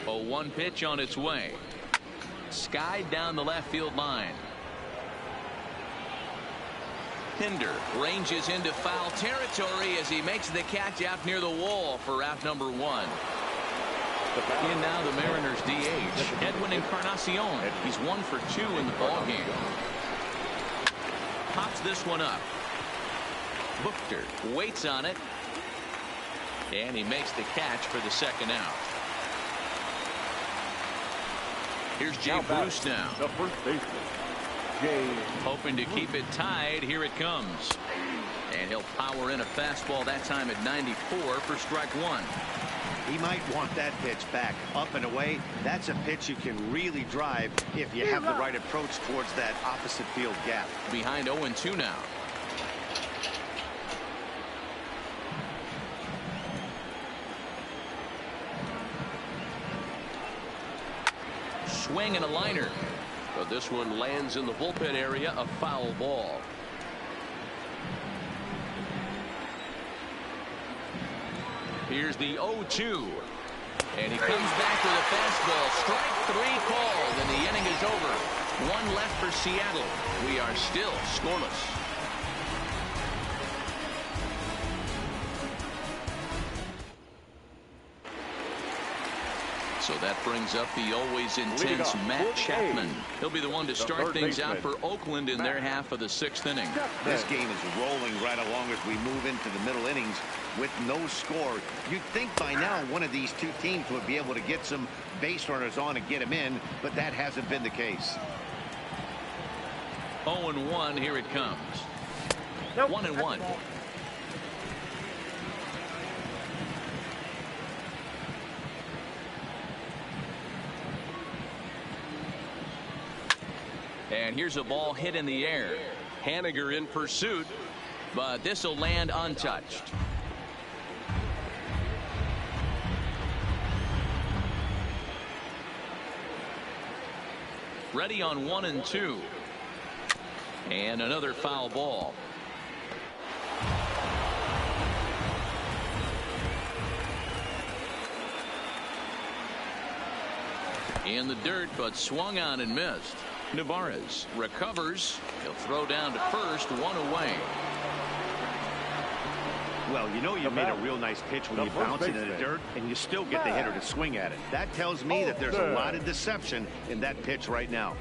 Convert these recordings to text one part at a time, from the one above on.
0-1 pitch on its way. Skied down the left field line. Pinder ranges into foul territory as he makes the catch out near the wall for out number 1. In now the Mariners DH, Edwin Encarnacion. He's 1 for 2 in the ball game. Pops this one up. Buchter waits on it, and he makes the catch for the second out. Here's Jay Bruce now. The first baseman, Jay. Hoping to keep it tied. Here it comes. And he'll power in a fastball that time at 94 for strike 1. He might want that pitch back. Up and away. That's a pitch you can really drive if you have the right approach towards that opposite field gap. Behind 0-2 now. Swing and a liner. But this one lands in the bullpen area, a foul ball. Here's the 0-2. And he comes back with a fastball. Strike 3 called, and the inning is over. 1 left for Seattle. We are still scoreless. So that brings up the always intense Matt Chapman. He'll be the one to start things out for Oakland in their half of the 6th inning. This game is rolling right along as we move into the middle innings with no score. You'd think by now one of these two teams would be able to get some base runners on and get them in, but that hasn't been the case. 0-1. Here it comes. 1-1. And here's a ball hit in the air. Haniger in pursuit, but this will land untouched. Ready on 1-2. And another foul ball. In the dirt, but swung on and missed. Navarez recovers. He'll throw down to first. 1 away. Well, you know you made a real nice pitch when you bounce it in the dirt and you still get the hitter to swing at it. That tells me that there's a lot of deception in that pitch right now.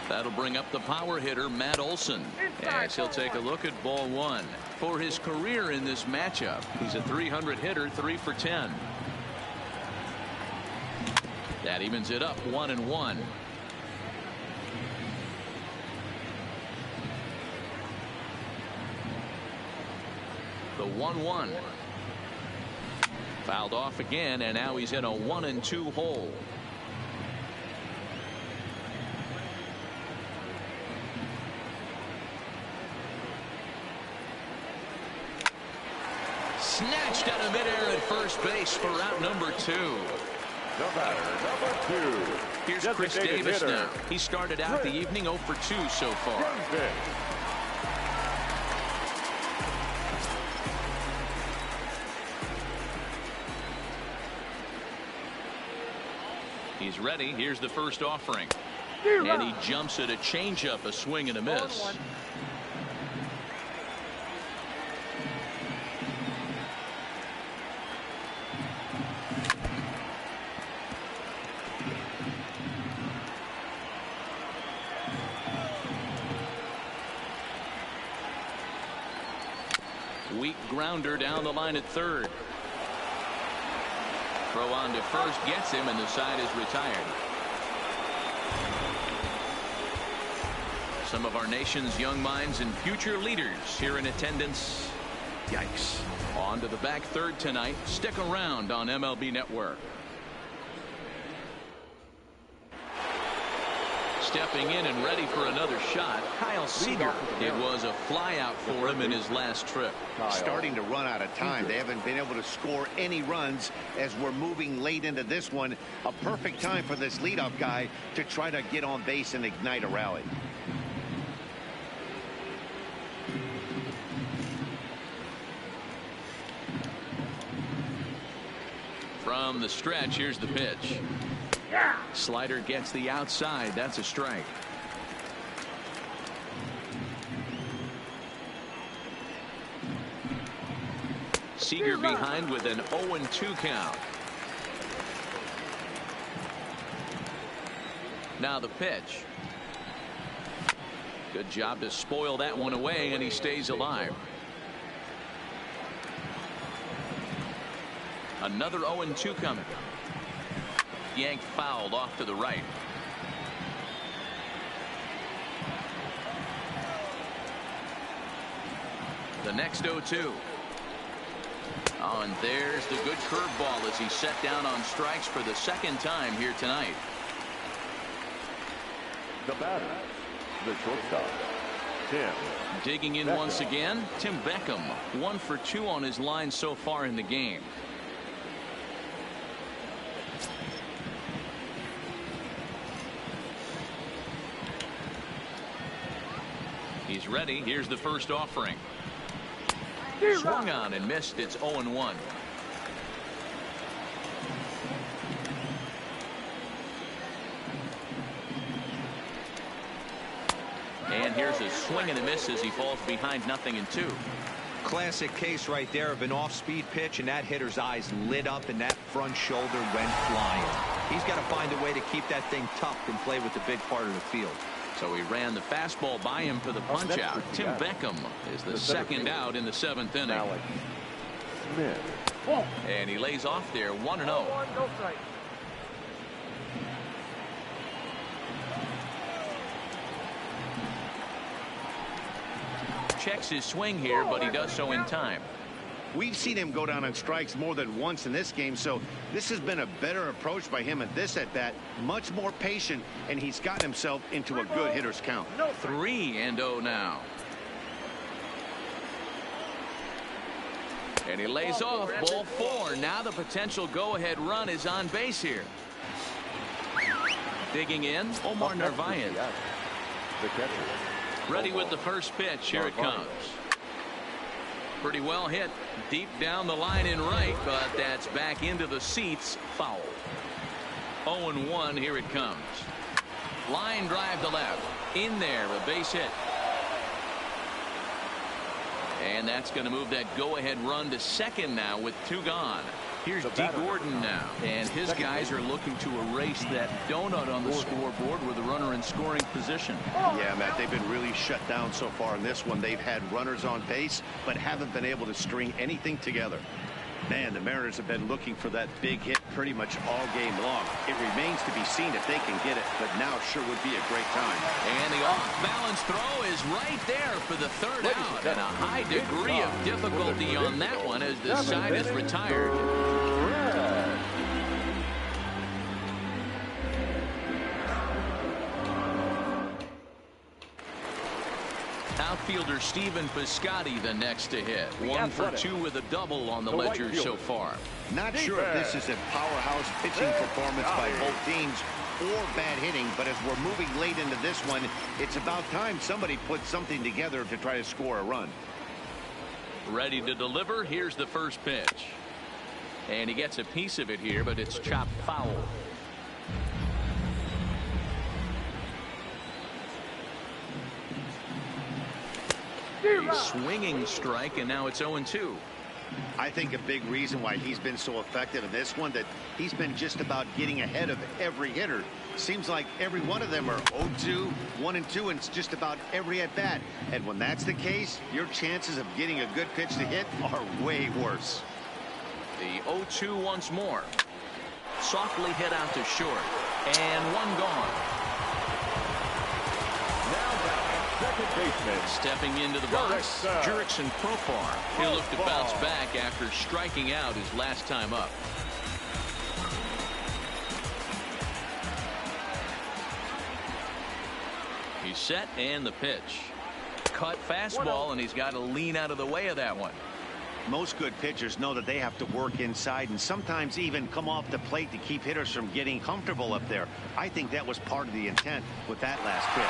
That'll bring up the power hitter, Matt Olson, as he'll take a look at ball 1. For his career in this matchup, he's a .300 hitter, 3 for 10. That evens it up, 1-1. The 1-1. Fouled off again, and now he's in a 1-2 hole. Snatched out of midair at first base for out number 2. The batter, number 2. Here's Chris Davis now. He started out the evening 0 for 2 so far. He's ready. Here's the first offering. And he jumps at a changeup, a swing and a miss. Weak grounder down the line at third. Throw on to first, gets him, and the side is retired. Some of our nation's young minds and future leaders here in attendance. Yikes. On to the back third tonight. Stick around on MLB Network. stepping in and ready for another shot, Kyle Seager. It was a flyout for him in his last trip. Starting to run out of time. They haven't been able to score any runs as we're moving late into this one. A perfect time for this leadoff guy to try to get on base and ignite a rally. From the stretch, here's the pitch. Slider gets the outside. That's a strike. Seager behind with an 0-2 count. Now the pitch. Good job to spoil that one away, and he stays alive. Another 0-2 coming. Yanked fouled off to the right. The next 0-2. Oh, and there's the good curveball as he's set down on strikes for the second time here tonight. The batter, the shortstop, Tim. Digging in once again, Tim Beckham. 1 for 2 on his line so far in the game. He's ready. Here's the first offering. Swung on and missed. It's 0-1. And here's a swing and a miss as he falls behind 0-2. Classic case right there of an off-speed pitch, and that hitter's eyes lit up and that front shoulder went flying. He's got to find a way to keep that thing tucked and play with the big part of the field. So he ran the fastball by him for the punch out. Tim Beckham is the second out in the 7th inning. And he lays off there 1-0. Checks his swing here, but he does so in time. We've seen him go down on strikes more than once in this game, so this has been a better approach by him at this at-bat. Much more patient, and he's gotten himself into a good hitter's count. 3-0 now. And he lays off ball 4. Now the potential go-ahead run is on base here. Digging in, Omar Narvaez. The catcher. Ready with the first pitch. Here it comes. Pretty well hit deep down the line in right, but that's back into the seats. Foul. 0-1. Here it comes. Line drive to left. In there, a base hit. And that's going to move that go-ahead run to second now with 2 gone. Here's D. Gordon now, and his guys are looking to erase that donut on the scoreboard with a runner in scoring position. Yeah, Matt, they've been really shut down so far in this one. They've had runners on base, but haven't been able to string anything together. Man, the Mariners have been looking for that big hit pretty much all game long. It remains to be seen if they can get it, but now sure would be a great time. And the off-balance throw is right there for the 3rd out, and a high degree of difficulty on that one as the side is retired. Outfielder Stephen Piscotty the next to hit. 1 for 2 with a double on the ledger so far. Not sure if this is a powerhouse pitching performance by both teams or bad hitting, but as we're moving late into this one, it's about time somebody puts something together to try to score a run. Ready to deliver. Here's the first pitch. And he gets a piece of it here, but it's chopped foul. A swinging strike, and now it's 0-2. I think a big reason why he's been so effective in this one, that he's been just about getting ahead of every hitter. Seems like every one of them are 0-2, 1-2, and it's just about every at bat. And when that's the case, your chances of getting a good pitch to hit are way worse. The 0-2 once more. Softly hit out to short, and 1 gone. Second baseman. Stepping into the box, Jurickson Profar. He'll look to bounce back after striking out his last time up. He's set, and the pitch. Cut fastball, and he's got to lean out of the way of that one. Most good pitchers know that they have to work inside and sometimes even come off the plate to keep hitters from getting comfortable up there. I think that was part of the intent with that last pitch.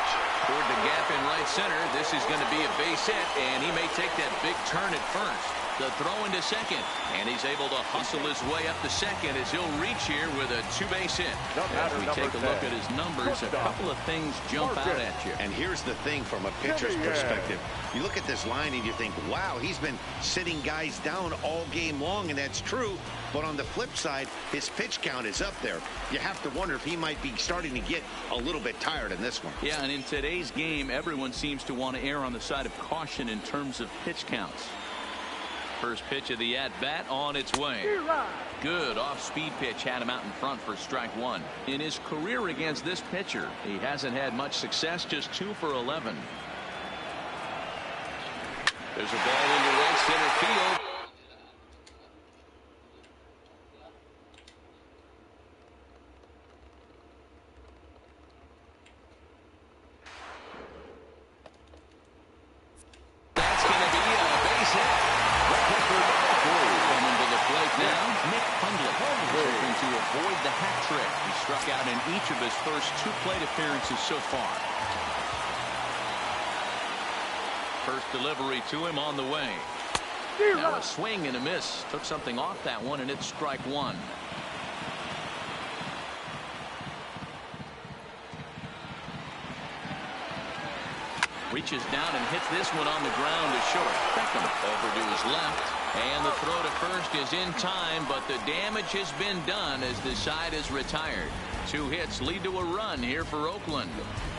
Toward the gap in right center. This is going to be a base hit, and he may take that big turn at first. The throw into second, and he's able to hustle his way up to second as he'll reach here with a two-base hit. As we take a look at his numbers, a couple of things jump out at you. And here's the thing from a pitcher's perspective. You look at this line and you think, wow, he's been sitting guys down all game long, and that's true. But on the flip side, his pitch count is up there. You have to wonder if he might be starting to get a little bit tired in this one. Yeah, and in today's game, everyone seems to want to err on the side of caution in terms of pitch counts. First pitch of the at-bat on its way. Good off-speed pitch had him out in front for strike one. In his career against this pitcher, he hasn't had much success, just 2 for 11. There's a ball into right center field. That's going to be a base hit. Coming to the plate now, Nick Hundley, hoping to avoid the hat trick. He struck out in each of his first 2 plate appearances so far. First delivery to him on the way. Now a swing and a miss. Took something off that one, and it's strike one. Reaches down and hits this one on the ground to short. Beckham over to his left. And the throw to first is in time, but the damage has been done as the side is retired. 2 hits lead to a run here for Oakland.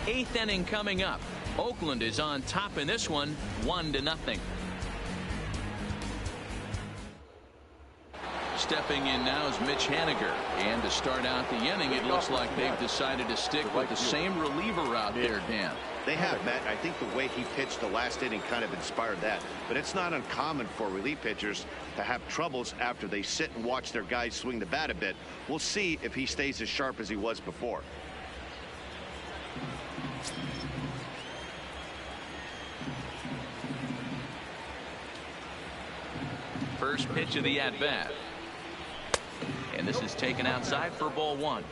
8th inning coming up. Oakland is on top in this one, 1-0. Stepping in now is Mitch Haniger. And to start out the inning, it looks like they've decided to stick with the same reliever out there, Dan. They have, Matt. I think the way he pitched the last inning kind of inspired that. But it's not uncommon for relief pitchers to have troubles after they sit and watch their guys swing the bat a bit. We'll see if he stays as sharp as he was before. First pitch of the at-bat. And this is taken outside for ball 1.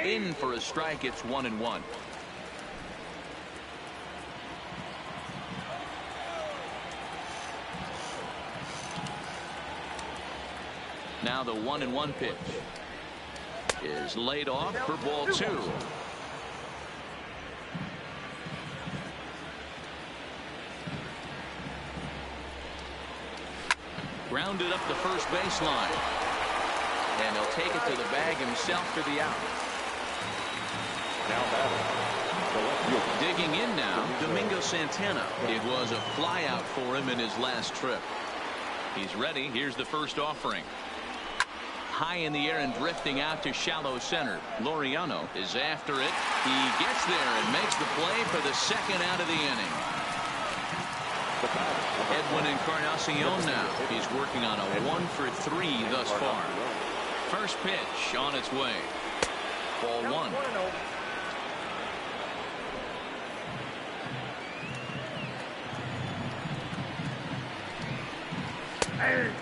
In for a strike. It's 1-1. Now the 1-1 pitch is laid off for ball 2. Grounded up the first baseline. And he'll take it to the bag himself for the out. Now batting. Digging in now, Domingo Santana. It was a flyout for him in his last trip. He's ready. Here's the first offering. High in the air and drifting out to shallow center. Laureano is after it. He gets there and makes the play for the second out of the inning. Edwin Encarnacion now. He's working on a 1-for-3 thus far. First pitch on its way. Ball 1.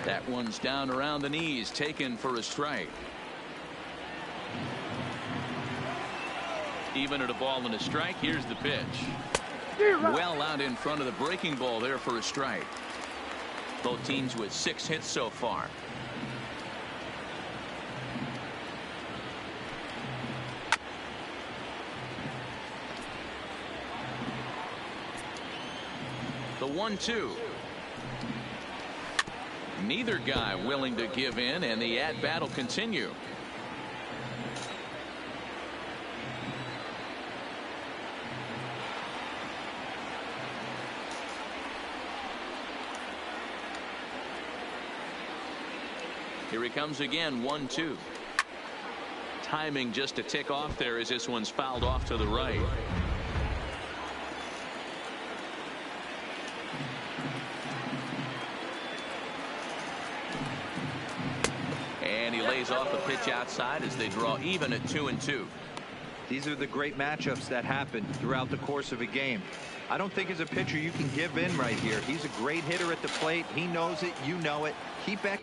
That one's down around the knees, taken for a strike. Even at a ball and a strike, here's the pitch. Well out in front of the breaking ball there for a strike. Both teams with 6 hits so far. The 1-2. Neither guy willing to give in, and the at-bat will continue. Here he comes again, 1-2. Timing just a tick off there as this one's fouled off to the right. And he lays off a pitch outside as they draw even at 2-2. These are the great matchups that happen throughout the course of a game. I don't think as a pitcher you can give in right here. He's a great hitter at the plate. He knows it. You know it. Keep back.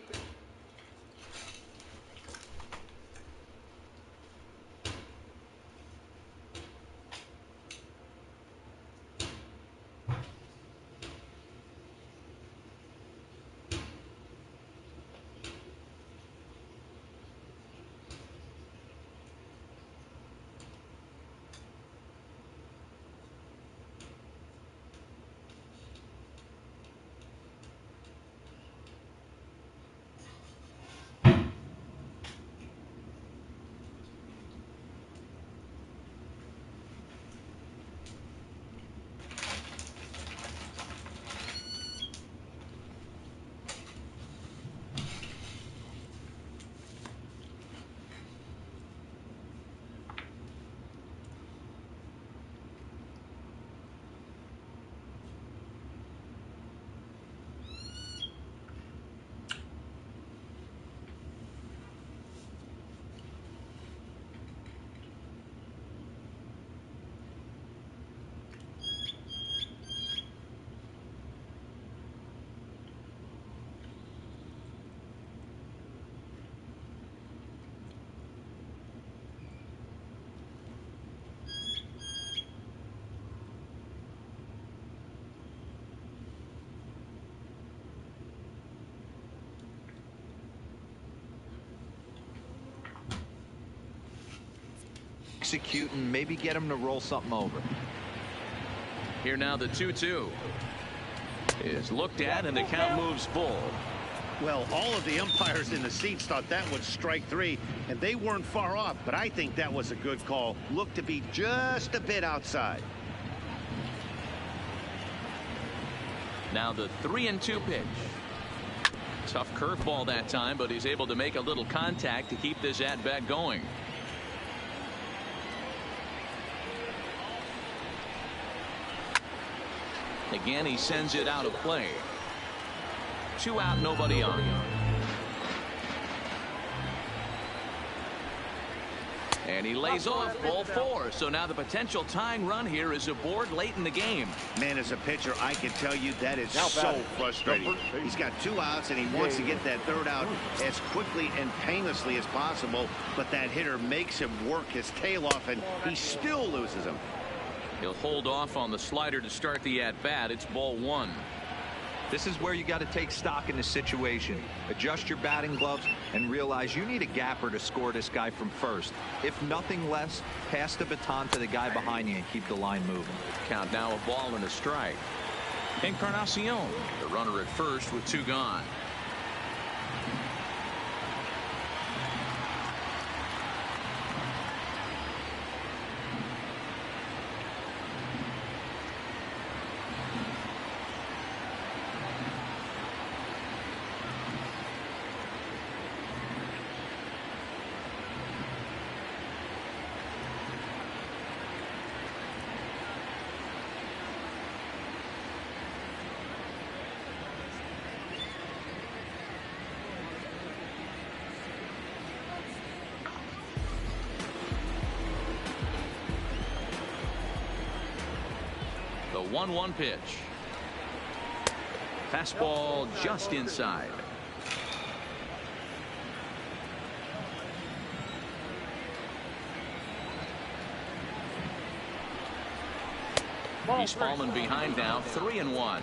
Execute and maybe get him to roll something over. Here now the 2-2 is looked at and the count moves full. Well, all of the umpires in the seats thought that was strike 3, and they weren't far off, but I think that was a good call. Looked to be just a bit outside. Now the 3-2 pitch. Tough curveball that time, but he's able to make a little contact to keep this at-bat going. Again, he sends it out of play. 2 out, nobody on. And he lays off ball 4. So now the potential tying run here is aboard late in the game. Man, as a pitcher, I can tell you that is so frustrating. He's got 2 outs and he wants to get that 3rd out as quickly and painlessly as possible. But that hitter makes him work his tail off and he still loses him. He'll hold off on the slider to start the at-bat. It's ball 1. This is where you got to take stock in the situation. Adjust your batting gloves and realize you need a gapper to score this guy from first. If nothing less, pass the baton to the guy behind you and keep the line moving. Count now a ball and a strike. Encarnacion, the runner at first with 2 gone. The 1-1 pitch. Fastball just inside. He's fallen behind now, 3-1.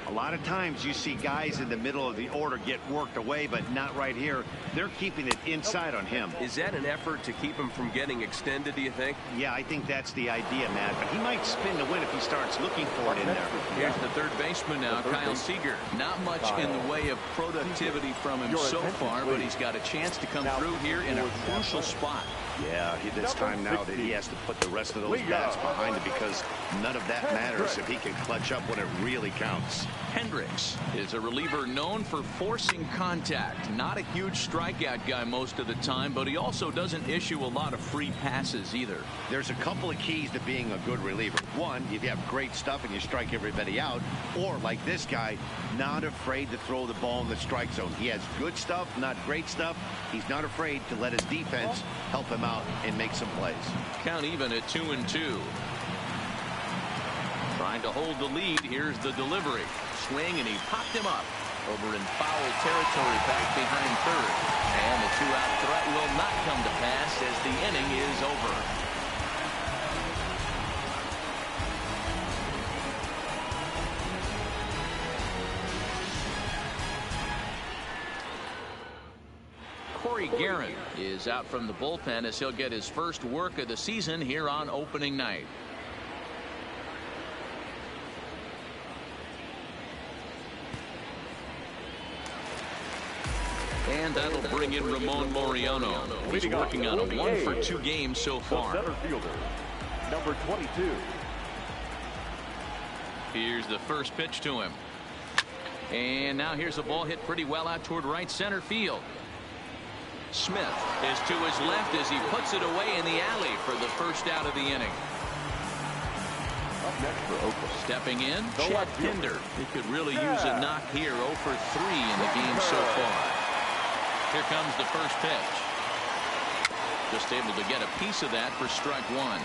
A lot of times you see guys in the middle of the order get worked away, but not right here. They're keeping it inside on him. Is that an effort to keep him from getting extended, do you think? Yeah, I think that's the idea, Matt. But he might spin to win if he starts looking for it in there. Here's the third baseman now, Kyle Seager. Not much in the way of productivity from him so far, but he's got a chance to come through here in a crucial spot. Yeah, it's time now that he has to put the rest of those bats behind him, because none of that matters if he can clutch up when it really counts. Hendricks is a reliever known for forcing contact. Not a huge strikeout guy most of the time, but he also doesn't issue a lot of free passes either. There's a couple of keys to being a good reliever. One, if you have great stuff and you strike everybody out, or like this guy, not afraid to throw the ball in the strike zone. He has good stuff, not great stuff. He's not afraid to let his defense help him out and make some plays. Count even at 2-2. Trying to hold the lead. Here's the delivery. Swing, and he popped him up over in foul territory back behind third. And the two-out threat will not come to pass as the inning is over. Corey Guerin is out from the bullpen as he'll get his first work of the season here on opening night. And that'll bring in Ramon Laureano. He's working on a 1-for-2 game so far. Center fielder, number 22. Here's the first pitch to him. And now here's a ball hit pretty well out toward right center field. Smith is to his left as he puts it away in the alley for the first out of the inning. Up next for Oakland. Stepping in, Chad Pinder. He could really use a knock here. 0 for 3 in the game so far. Here comes the first pitch. Just able to get a piece of that for strike one.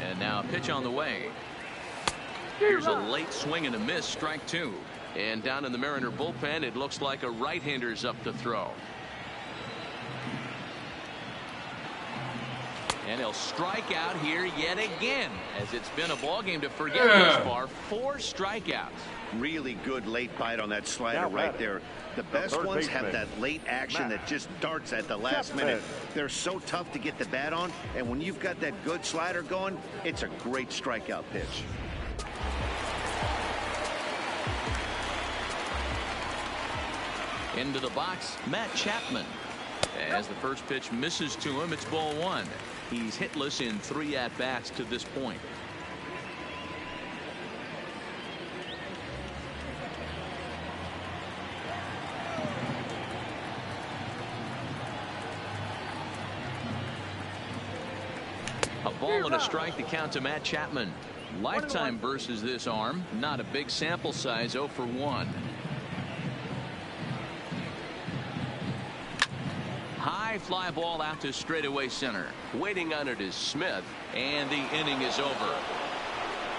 And now a pitch on the way. Here's a late swing and a miss, strike two. And down in the Mariner bullpen, it looks like a right-hander's up to throw. And he'll strike out here yet again, as it's been a ball game to forget thus far. 4 strikeouts. Really good late bite on that slider right there. The best ones have that late action that just darts at the last minute. They're so tough to get the bat on, and when you've got that good slider going, it's a great strikeout pitch. Into the box, Matt Chapman. As the first pitch misses to him, it's ball one. He's hitless in 3 at-bats to this point. A ball and a strike to count to Matt Chapman. Lifetime versus this arm. Not a big sample size, 0 for 1. High fly ball out to straightaway center. Waiting on it is Smith. And the inning is over.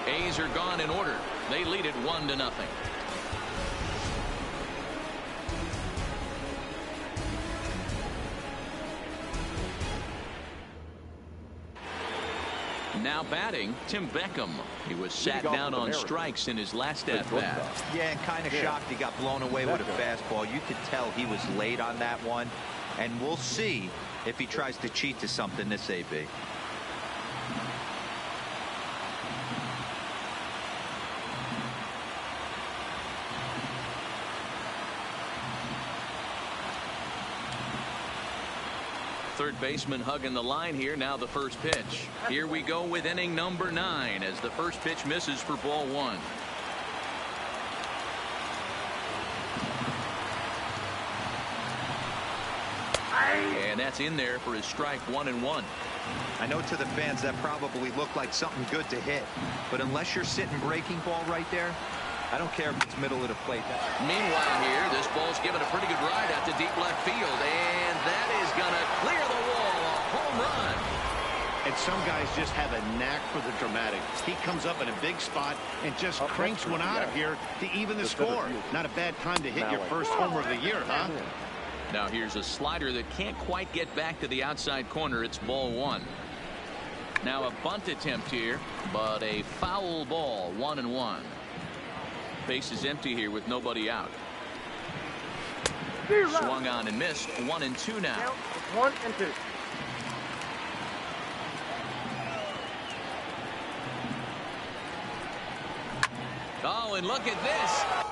A's are gone in order. They lead it 1-0. Now batting, Tim Beckham. He was sat down on strikes in his last at-bat. Yeah, and kind of shocked he got blown away with a fastball. You could tell he was late on that one. And we'll see if he tries to cheat to something this AB. Third baseman hugging the line here. Now the first pitch. Here we go with inning number 9 as the first pitch misses for ball 1. And that's in there for his strike 1-1. I know to the fans that probably looked like something good to hit, but unless you're sitting breaking ball right there, I don't care if it's middle of the plate. Meanwhile here, this ball's given a pretty good ride out to deep left field, and that Some guys just have a knack for the dramatic. He comes up in a big spot and just cranks one out of here to even the score. Not a bad time to hit your first homer of the year, huh? Now here's a slider that can't quite get back to the outside corner. It's ball one. Now a bunt attempt here, but a foul ball, 1-1. Base is empty here with nobody out. Swung on and missed. 1-2 now. 1-2. Oh, and look at this.